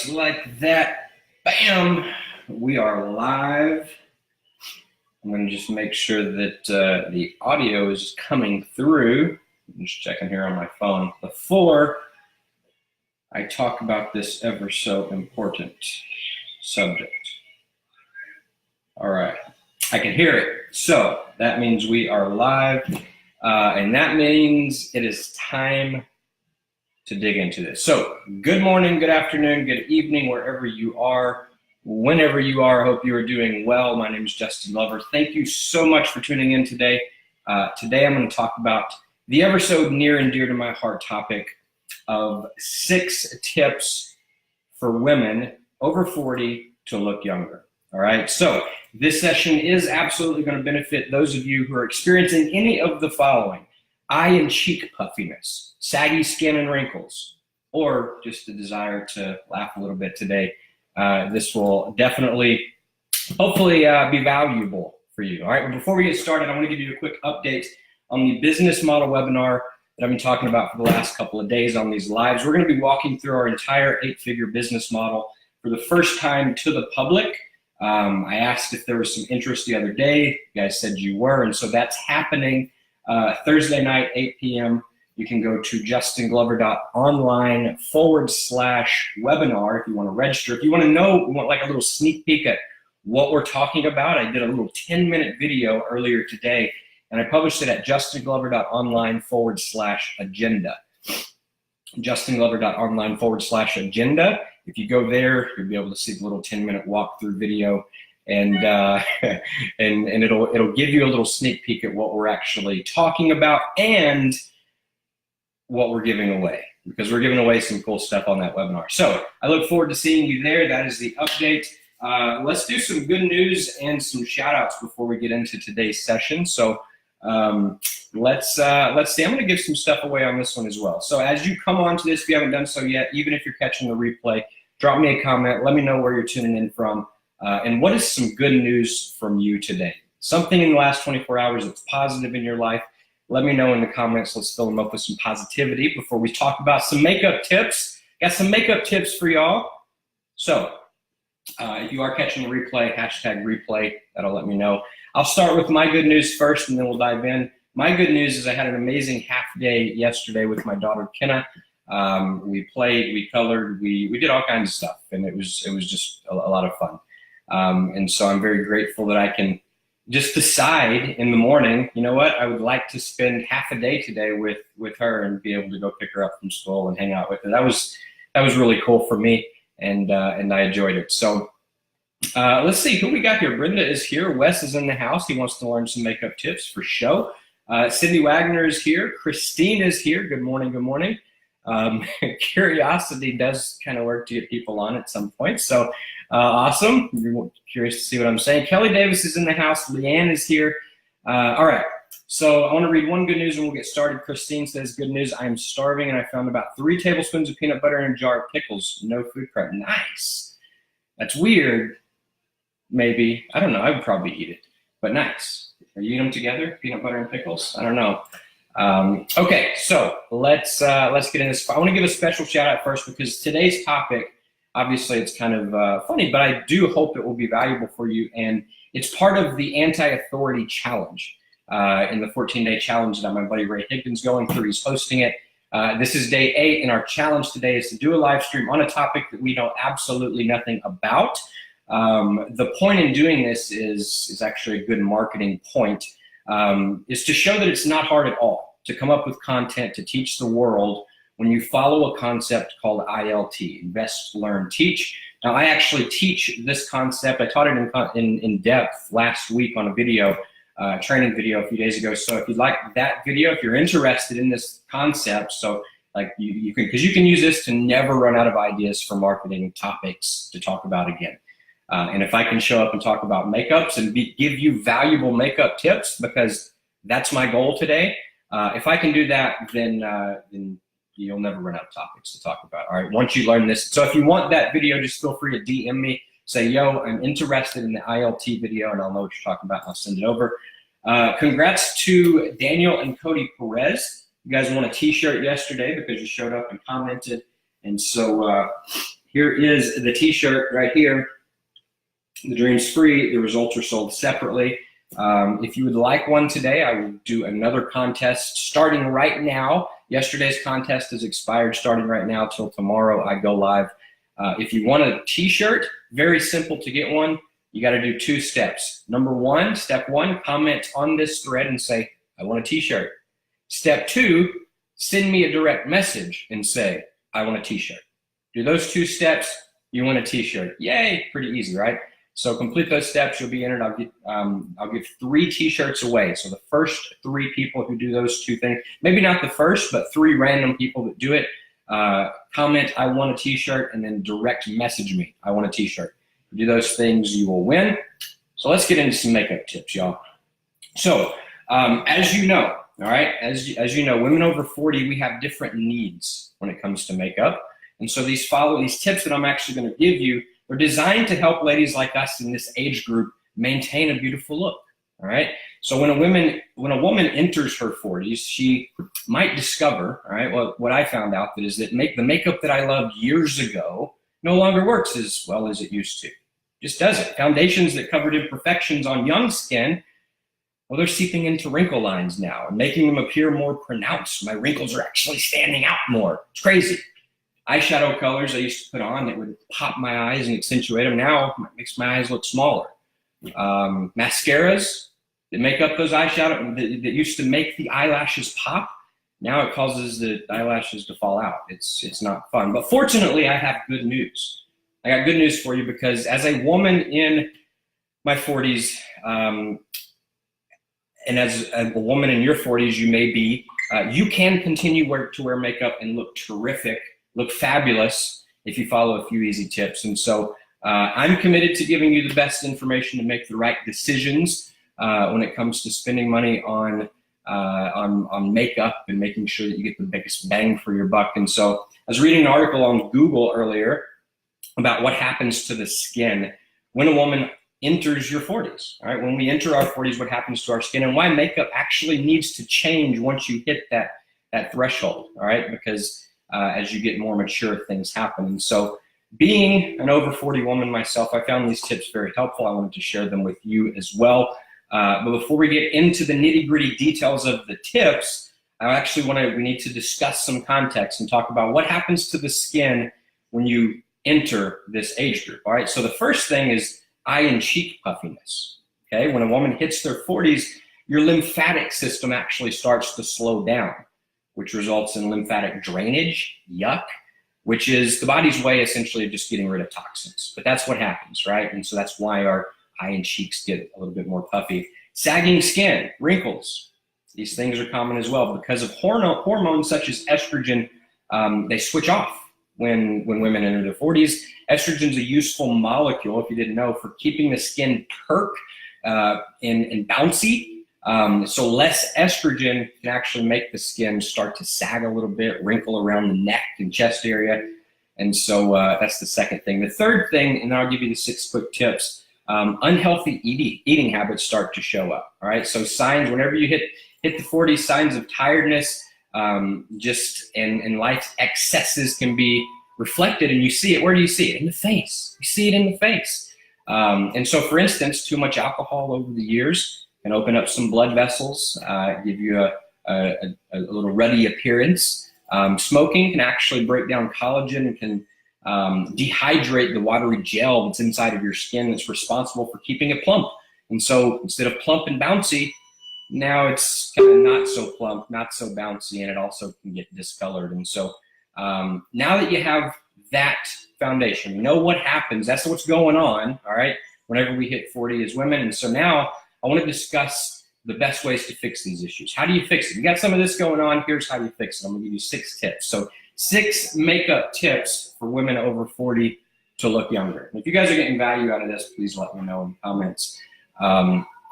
just like that, bam, we are live. I'm going to just make sure that the audio is coming through. I'm just checking here on my phone before I talk about this ever so important subject. All right, I can hear it. So that means we are live, and that means it is time to dig into this. So good morning, good afternoon, good evening, wherever you are, whenever you are. I hope you are doing well. My name is Justin Lover. Thank you so much for tuning in today. Today I'm going to talk about the ever so near and dear to my heart topic of 6 tips for women over 40 to look younger. All right, so this session is absolutely going to benefit those of you who are experiencing any of the following: eye and cheek puffiness, saggy skin and wrinkles, or just the desire to laugh a little bit today. This will definitely, hopefully, be valuable for you. All right, but before we get started, I want to give you a quick update on the business model webinar that I've been talking about for the last couple of days on these lives. We're going to be walking through our entire 8-figure business model for the first time to the public. I asked if there was some interest the other day. You guys said you were, and so that's happening Thursday night, 8 p.m. You can go to justinglover.online/webinar if you want to register. If you want to know, you want like a little sneak peek at what we're talking about, I did a little 10-minute video earlier today, and I published it at justinglover.online/agenda. justinglover.online/agenda. If you go there, you'll be able to see the little 10-minute walkthrough video, and and it'll give you a little sneak peek at what we're actually talking about and what we're giving away, because we're giving away some cool stuff on that webinar. So I look forward to seeing you there. That is the update. Let's do some good news and some shout outs before we get into today's session. So let's see. I'm going to give some stuff away on this one as well. So as you come on to this, if you haven't done so yet, even if you're catching the replay, drop me a comment. Let me know where you're tuning in from, and what is some good news from you today. Something in the last 24 hours that's positive in your life. Let me know in the comments. Let's fill them up with some positivity before we talk about some makeup tips. Got some makeup tips for y'all. So if you are catching the replay, #replay, that'll let me know. I'll start with my good news first, and then we'll dive in. My good news is I had an amazing half day yesterday with my daughter Kenna. We played, we colored, we did all kinds of stuff, and it was just a lot of fun. And so I'm very grateful that I can just decide in the morning, you know what, I would like to spend half a day today with her and be able to go pick her up from school and hang out with her. That was really cool for me, and I enjoyed it. So let's see who we got here. Brenda is here. Wes is in the house. He wants to learn some makeup tips for show. Cindy Wagner is here. Christine is here. Good morning. Good morning. Curiosity does kind of work to get people on at some point. So awesome. You're curious to see what I'm saying. Kelly Davis is in the house. Leanne is here. All right. So I want to read one good news and we'll get started. Christine says, good news, I am starving and I found about 3 tablespoons of peanut butter in a jar of pickles. No food prep. Nice. That's weird. Maybe. I don't know. I would probably eat it. But nice. Are you eating them together? Peanut butter and pickles? I don't know. Okay, so let's get into this. I want to give a special shout out first because today's topic, obviously it's kind of funny, but I do hope it will be valuable for you. And it's part of the anti-authority challenge in the 14-day challenge that my buddy Ray Higdon's going through. He's hosting it. This is day 8, and our challenge today is to do a live stream on a topic that we know absolutely nothing about. The point in doing this is actually a good marketing point, is to show that it's not hard at all to come up with content to teach the world when you follow a concept called ILT, Invest, Learn, Teach. Now, I actually teach this concept. I taught it in depth last week on a video, training video a few days ago. So if you'd like that video, if you're interested in this concept, so like you can, because you can use this to never run out of ideas for marketing topics to talk about again. And if I can show up and talk about makeups and give you valuable makeup tips, because that's my goal today, if I can do that, then you'll never run out of topics to talk about. All right, once you learn this. So if you want that video, just feel free to DM me. Say, yo, I'm interested in the ILT video, and I'll know what you're talking about, and I'll send it over. Congrats to Daniel and Cody Perez. You guys won a t-shirt yesterday because you showed up and commented. And so here is the t-shirt right here. The Dream's free. The results are sold separately. If you would like one today, I will do another contest starting right now. Yesterday's contest is expired. Starting right now till tomorrow, I go live. If you want a t-shirt, very simple to get one. You got to do 2 steps. Number 1, step 1, comment on this thread and say, I want a t-shirt. Step 2, send me a direct message and say, I want a t-shirt. Do those 2 steps, you want a t-shirt. Yay, pretty easy, right? So complete those steps, you'll be entered. I'll give 3 t-shirts away. So the first 3 people who do those 2 things, maybe not the first, but 3 random people that do it, comment, I want a t-shirt, and then direct message me, I want a t-shirt. Do those things, you will win. So let's get into some makeup tips, y'all. So as you know, all right, as you know, women over 40, we have different needs when it comes to makeup. And so these tips that I'm actually going to give you are designed to help ladies like us in this age group maintain a beautiful look. All right. So when a woman enters her 40s, she might discover, all right, what I found out is that the makeup that I loved years ago no longer works as well as it used to. Just doesn't. Foundations that covered imperfections on young skin, well, they're seeping into wrinkle lines now and making them appear more pronounced. My wrinkles are actually standing out more. It's crazy. Eyeshadow colors I used to put on that would pop my eyes and accentuate them now makes my eyes look smaller. Mascaras that make up those eyeshadow that used to make the eyelashes pop, now it causes the eyelashes to fall out. It's not fun. But fortunately, I have good news. I got good news for you, because as a woman in my 40s, and as a woman in your 40s, you may be, you can continue to wear makeup and look terrific, look fabulous if you follow a few easy tips. And so I'm committed to giving you the best information to make the right decisions when it comes to spending money on makeup and making sure that you get the biggest bang for your buck. And so I was reading an article on Google earlier about what happens to the skin when a woman enters your 40s. All right, when we enter our 40s, what happens to our skin and why makeup actually needs to change once you hit that threshold. All right, because as you get more mature, things happen. And so being an over 40 woman myself, I found these tips very helpful. I wanted to share them with you as well. But before we get into the nitty-gritty details of the tips, we need to discuss some context and talk about what happens to the skin when you enter this age group. All right, so the first thing is eye and cheek puffiness. Okay, when a woman hits their 40s, your lymphatic system actually starts to slow down, which results in lymphatic drainage, yuck, which is the body's way essentially of just getting rid of toxins. But that's what happens, right? And so that's why our eye and cheeks get a little bit more puffy. Sagging skin, wrinkles, these things are common as well because of hormones such as estrogen. They switch off when women enter their 40s. Estrogen is a useful molecule, if you didn't know, for keeping the skin perk and bouncy. So less estrogen can actually make the skin start to sag a little bit, wrinkle around the neck and chest area. And so that's the second thing. The third thing, and I'll give you the 6 quick tips, unhealthy eating habits start to show up. All right, so signs, whenever you hit the 40s, signs of tiredness, and life's excesses can be reflected, and you see it. Where do you see it? In the face. You see it in the face. And so, for instance, too much alcohol over the years can open up some blood vessels, give you a little ruddy appearance. Smoking can actually break down collagen and can dehydrate the watery gel that's inside of your skin that's responsible for keeping it plump. And so instead of plump and bouncy, now it's kind of not so plump, not so bouncy, and it also can get discolored. And so now that you have that foundation, you know what happens, that's what's going on, all right, whenever we hit 40 as women. And so now I want to discuss the best ways to fix these issues. How do you fix it? You got some of this going on, here's how you fix it. I'm gonna give you 6 tips. So 6 makeup tips for women over 40 to look younger. And if you guys are getting value out of this, please let me know in the comments.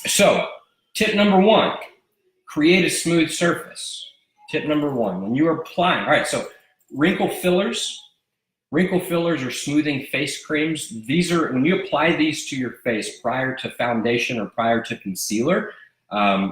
So tip number 1, create a smooth surface. Tip number 1, when you're applying, all right, so wrinkle fillers or smoothing face creams, these are, when you apply these to your face prior to foundation or prior to concealer,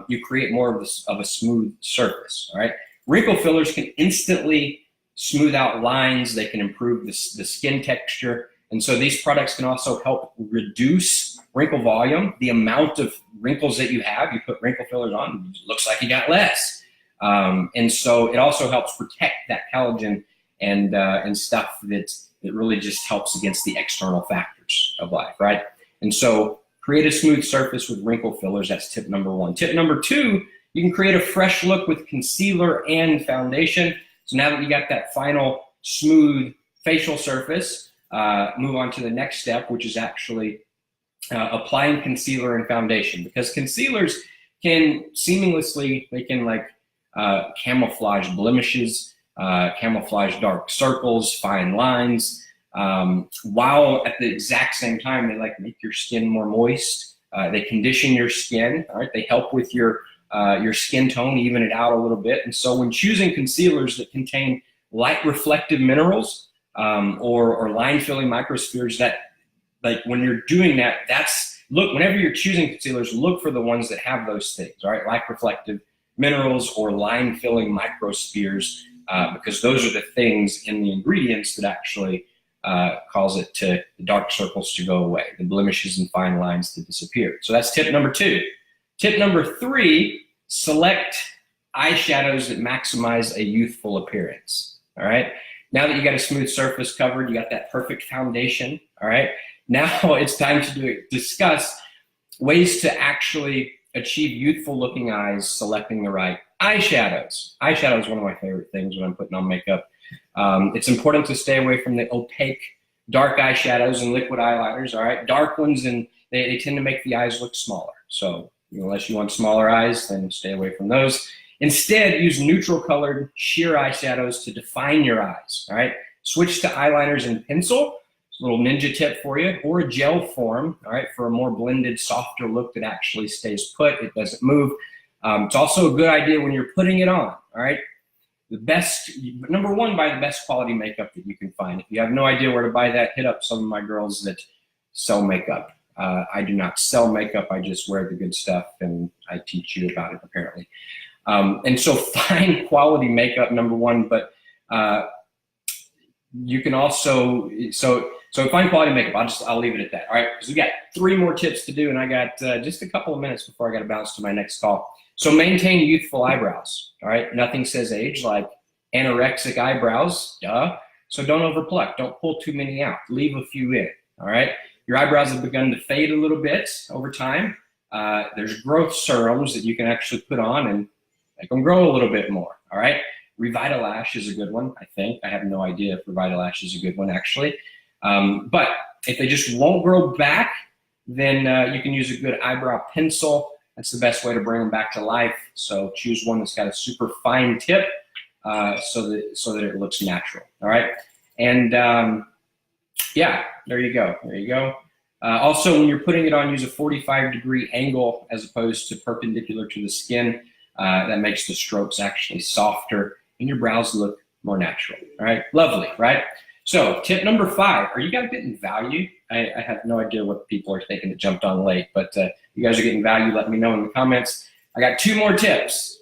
you create more of a smooth surface, all right? Wrinkle fillers can instantly smooth out lines. They can improve the skin texture. And so these products can also help reduce wrinkle volume, the amount of wrinkles that you have. You put wrinkle fillers on, it looks like you got less. And so it also helps protect that collagen and stuff that really just helps against the external factors of life, right? And so create a smooth surface with wrinkle fillers. That's tip number one. Tip number two, you can create a fresh look with concealer and foundation. So now that you got that final smooth facial surface, move on to the next step, which is actually applying concealer and foundation, because concealers can seamlessly, they can like camouflage blemishes, camouflage dark circles, fine lines, while at the exact same time, they like make your skin more moist. They condition your skin, all right? They help with your skin tone, even it out a little bit. And so when choosing concealers that contain light reflective minerals or line filling microspheres, that like when you're doing that, look, whenever you're choosing concealers, look for the ones that have those things, all right? Light reflective minerals or line filling microspheres, because those are the things in the ingredients that actually cause it to the dark circles to go away, the blemishes and fine lines to disappear. So that's tip number two. Tip number three, select eyeshadows that maximize a youthful appearance. All right. Now that you got a smooth surface covered, you got that perfect foundation. All right. Now it's time to discuss ways to actually achieve youthful looking eyes, selecting the right eyeshadows. Eyeshadow is one of my favorite things when I'm putting on makeup. It's important to stay away from the opaque, dark eyeshadows and liquid eyeliners. All right. Dark ones, and they tend to make the eyes look smaller. So unless you want smaller eyes, then stay away from those. Instead, use neutral colored sheer eyeshadows to define your eyes, all right? Switch to eyeliners and pencil, it's a little ninja tip for you, or a gel form, all right, for a more blended, softer look that actually stays put, it doesn't move. It's also a good idea when you're putting it on, all right? Number one, buy the best quality makeup that you can find. If you have no idea where to buy that, hit up some of my girls that sell makeup. I do not sell makeup, I just wear the good stuff, and I teach you about it apparently. And so find quality makeup, number one, but you can also, so find quality makeup. I'll leave it at that. All right, because we got 3 more tips to do, and I got just a couple of minutes before I got to bounce to my next call. So maintain youthful eyebrows. All right, nothing says age like anorexic eyebrows, duh. So don't overpluck, don't pull too many out, leave a few in. All right, your eyebrows have begun to fade a little bit over time. There's growth serums that you can actually put on and make them grow a little bit more, all right? Revitalash is a good one, I think. I have no idea if Revitalash is a good one, actually. But if they just won't grow back, then you can use a good eyebrow pencil. That's the best way to bring them back to life. So choose one that's got a super fine tip so that it looks natural, all right? And yeah, there you go, there you go. Also, when you're putting it on, use a 45-degree angle as opposed to perpendicular to the skin. That makes the strokes actually softer and your brows look more natural. All right, lovely, right? So tip number 5, are you guys getting value? I have no idea what people are thinking that jumped on late, but you guys are getting value, let me know in the comments. I got 2 more tips.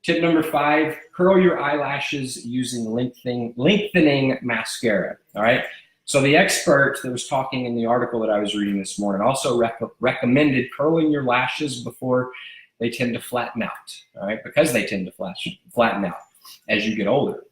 Tip number 5, curl your eyelashes using lengthening mascara, all right? So the expert that was talking in the article that I was reading this morning also recommended curling your lashes before they tend to flatten out, all right? Because they tend to flatten out as you get older.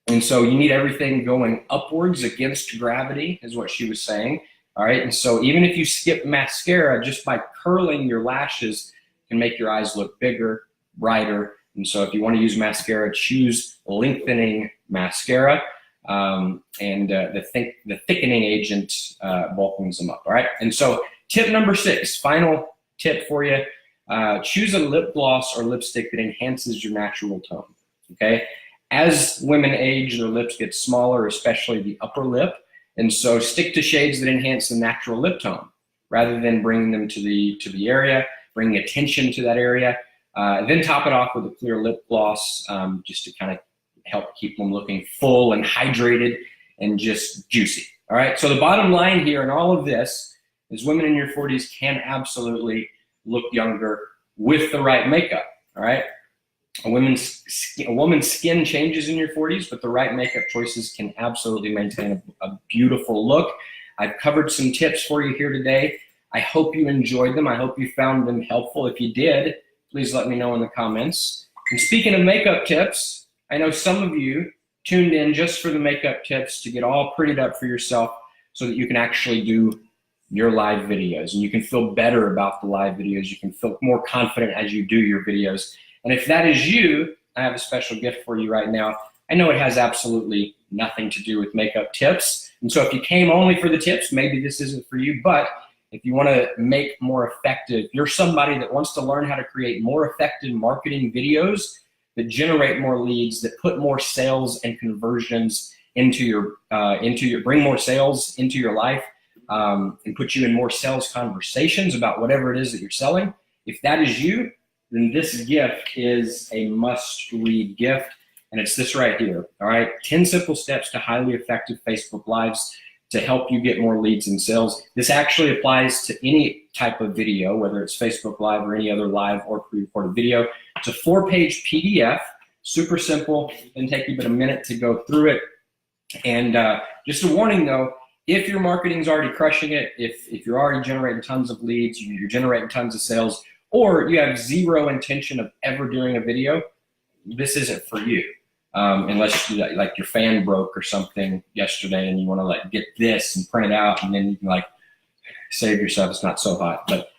And so you need everything going upwards against gravity is what she was saying, all right? And so even if you skip mascara, just by curling your lashes can make your eyes look bigger, brighter. And so if you want to use mascara, choose lengthening mascara. And the thickening agent bulkings them up, all right? And so tip number 6, final tip for you, choose a lip gloss or lipstick that enhances your natural tone, okay? As women age, their lips get smaller, especially the upper lip, and so stick to shades that enhance the natural lip tone rather than bringing them to the area, bringing attention to that area. Then top it off with a clear lip gloss just to kind of help keep them looking full and hydrated and just juicy. All right, so the bottom line here in all of this is women in your 40s can absolutely look younger with the right makeup, all right? A woman's skin changes in your 40s, but the right makeup choices can absolutely maintain a beautiful look. I've covered some tips for you here today. I hope you enjoyed them. I hope you found them helpful. If you did, please let me know in the comments. And speaking of makeup tips, I know some of you tuned in just for the makeup tips to get all prettied up for yourself so that you can actually do your live videos and you can feel better about the live videos. You can feel more confident as you do your videos. And if that is you, I have a special gift for you right now. I know it has absolutely nothing to do with makeup tips. And so if you came only for the tips, maybe this isn't for you. But if you want to make more effective, you're somebody that wants to learn how to create more effective marketing videos that generate more leads, that put more sales and conversions into your, bring more sales into your life, and put you in more sales conversations about whatever it is that you're selling. If that is you, then this gift is a must-read gift, and it's this right here, all right? 10 simple steps to highly effective Facebook Lives to help you get more leads and sales. This actually applies to any type of video, whether it's Facebook Live or any other live or pre-recorded video. It's a 4-page PDF, super simple, didn't take you but a minute to go through it. And just a warning though, if your marketing's already crushing it, if you're already generating tons of leads, you're generating tons of sales, or you have zero intention of ever doing a video, this isn't for you. Unless like your fan broke or something yesterday and you want to like get this and print it out and then you can like save yourself. It's not so hot. But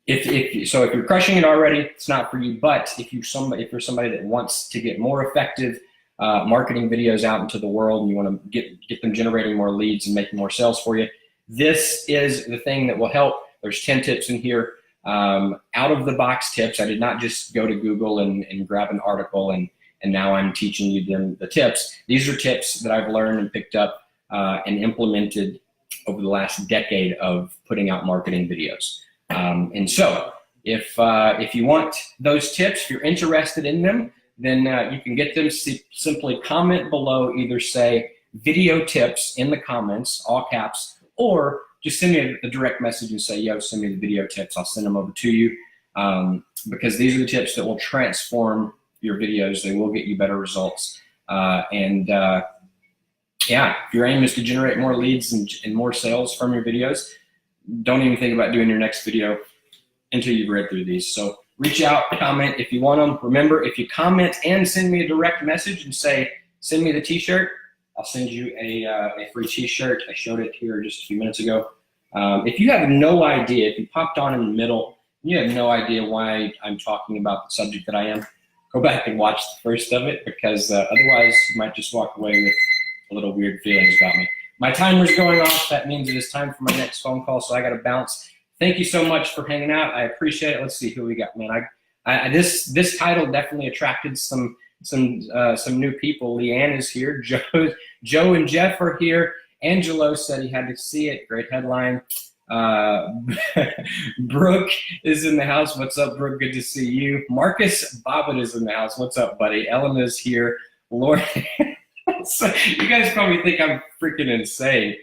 if you're crushing it already, it's not for you. But if you're somebody that wants to get more effective marketing videos out into the world and you want to get them generating more leads and making more sales for you, this is the thing that will help. There's 10 tips in here, out of the box tips. I did not just go to Google and grab an article and now I'm teaching you the tips. These are tips that I've learned and picked up and implemented over the last decade of putting out marketing videos. And so if you want those tips, if you're interested in them, then you can get them. Simply comment below, either say video tips in the comments, all caps, or just send me a direct message and say, yo, send me the video tips. I'll send them over to you because these are the tips that will transform your videos. They will get you better results. Yeah, if your aim is to generate more leads and more sales from your videos, don't even think about doing your next video until you've read through these. So reach out, comment if you want them. Remember, if you comment and send me a direct message and say, send me the t-shirt, I'll send you a free t-shirt. I showed it here just a few minutes ago. If you have no idea, if you popped on in the middle, you have no idea why I'm talking about the subject that I am, go back and watch the first of it, because otherwise you might just walk away with a little weird feelings about me. My timer's going off. That means it is time for my next phone call, so I got to bounce. Thank you so much for hanging out. I appreciate it. Let's see who we got, man. This title definitely attracted some new people. Leanne is here. Joe and Jeff are here. Angelo said he had to see it. Great headline. Brooke is in the house. What's up, Brooke? Good to see you. Marcus Bobbitt is in the house. What's up, buddy? Elena's here. Lauren. So you guys probably think I'm freaking insane.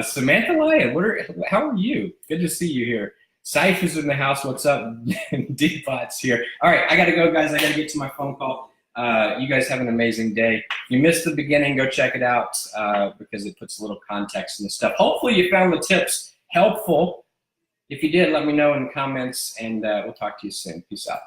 Samantha Lyon, how are you? Good to see you here. Saif is in the house. What's up? Deepot's here. All right, I got to go, guys. I got to get to my phone call. You guys have an amazing day. If you missed the beginning, go check it out because it puts a little context in the stuff. Hopefully you found the tips helpful. If you did, let me know in the comments, and we'll talk to you soon. Peace out.